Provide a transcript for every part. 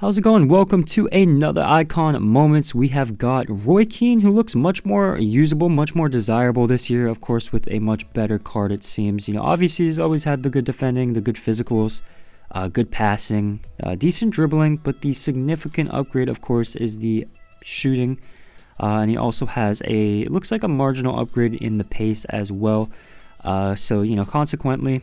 How's it going? Welcome to another Icon Moments. We have got Roy Keane, who looks much more usable, much more desirable this year, of course, with a much better card, it seems. You know, obviously, he's always had the good defending, the good physicals, good passing, decent dribbling, but the significant upgrade, of course, is the shooting. And he also has it looks like a marginal upgrade in the pace as well. So, you know, consequently,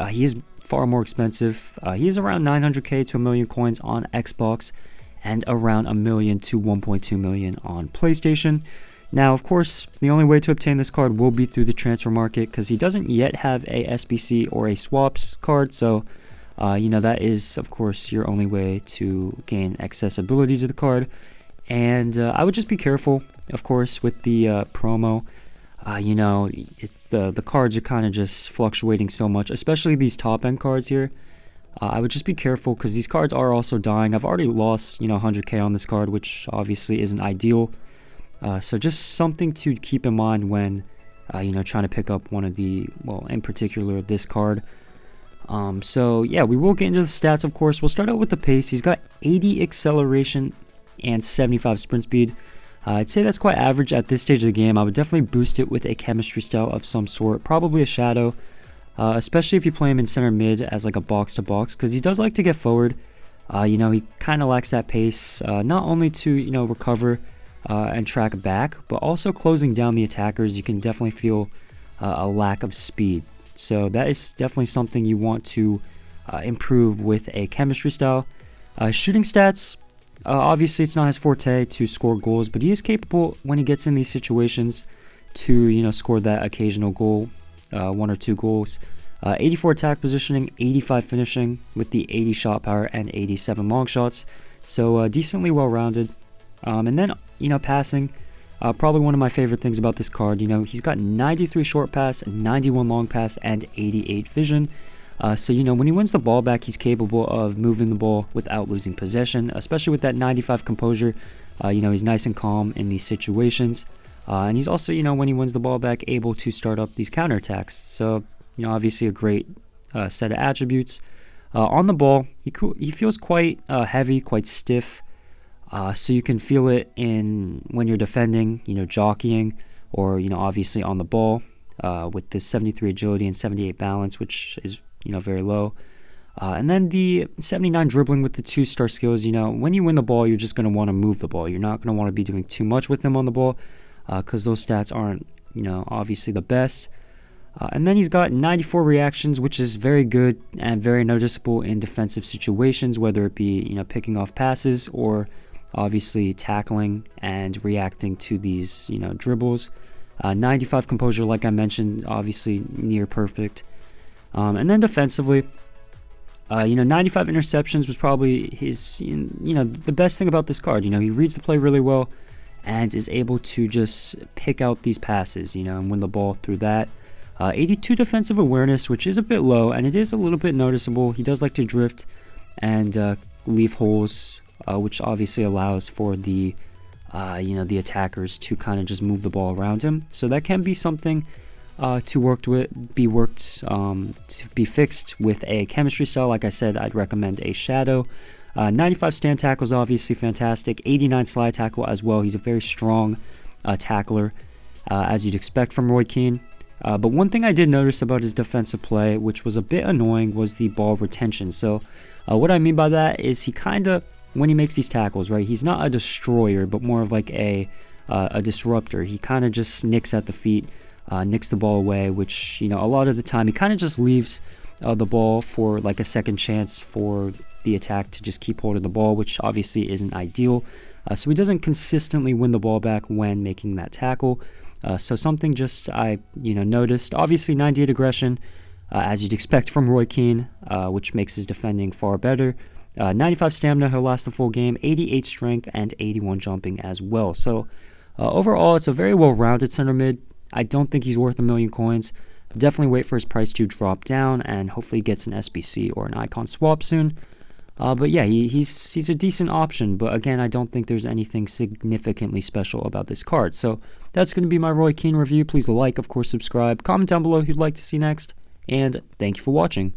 he is far more expensive. He is around 900k to a million coins on Xbox and around a million to 1.2 million on PlayStation. Now, of course, the only way to obtain this card will be through the transfer market because he doesn't yet have a SBC or a swaps card. So, you know, that is, of course, your only way to gain accessibility to the card. And I would just be careful, of course, with the promo. You know, the cards are kind of just fluctuating so much, especially these top end cards here. I would just be careful because these cards are also dying. I've already lost, 100k on this card, which obviously isn't ideal. So just something to keep in mind when, trying to pick up one of in particular, this card. So yeah, we will get into the stats, of course. We'll start out with the pace. He's got 80 acceleration and 75 sprint speed. I'd say that's quite average at this stage of the game. I would definitely boost it with a chemistry style of some sort, probably a shadow, especially if you play him in center mid as like a box-to-box, because he does like to get forward. He kind of lacks that pace, not only to, recover and track back, but also closing down the attackers. You can definitely feel a lack of speed. So that is definitely something you want to improve with a chemistry style. Shooting stats. Obviously, it's not his forte to score goals, but he is capable when he gets in these situations to, score that occasional goal, 1 or 2 goals. 84 attack positioning, 85 finishing with the 80 shot power and 87 long shots. So decently well-rounded. And then, passing, probably one of my favorite things about this card. He's got 93 short pass, 91 long pass, and 88 vision. So, when he wins the ball back, he's capable of moving the ball without losing possession, especially with that 95 composure. He's nice and calm in these situations. And he's also, when he wins the ball back, able to start up these counterattacks. So, obviously a great set of attributes. On the ball, he feels quite heavy, quite stiff. So you can feel it when you're defending, jockeying, or, obviously on the ball with this 73 agility and 78 balance, which is very low. And then the 79 dribbling with the 2-star skills. When you win the ball, you're just going to want to move the ball. You're not going to want to be doing too much with him on the ball because those stats aren't, obviously the best. And then he's got 94 reactions, which is very good and very noticeable in defensive situations, whether it be, picking off passes or obviously tackling and reacting to these, dribbles. 95 composure, like I mentioned, obviously near perfect. And then defensively, 95 interceptions was probably his, the best thing about this card. He reads the play really well and is able to just pick out these passes, and win the ball through that. 82 defensive awareness, which is a bit low, and it is a little bit noticeable. He does like to drift and leave holes, which obviously allows for the, the attackers to kind of just move the ball around him. So that can be something to be fixed with a chemistry style. Like I said, I'd recommend a shadow. 95 stand tackle is obviously fantastic. 89 slide tackle as well. He's a very strong tackler, as you'd expect from Roy Keane. But one thing I did notice about his defensive play, which was a bit annoying, was the ball retention. So what I mean by that is he kind of, when he makes these tackles, right, he's not a destroyer, but more of like a disruptor. He kind of just nicks at the feet. Nicks the ball away, which, a lot of the time he kind of just leaves the ball for like a second chance for the attack to just keep hold of the ball, which obviously isn't ideal. So he doesn't consistently win the ball back when making that tackle. So something just I, noticed. Obviously 98 aggression, as you'd expect from Roy Keane, which makes his defending far better. 95 stamina, he'll last the full game. 88 strength and 81 jumping as well. So overall, it's a very well-rounded center mid. I don't think he's worth a million coins. Definitely wait for his price to drop down and hopefully he gets an SBC or an icon swap soon. But yeah, he's a decent option. But again, I don't think there's anything significantly special about this card. So that's going to be my Roy Keane review. Please like, of course, subscribe, comment down below who you'd like to see next, and thank you for watching.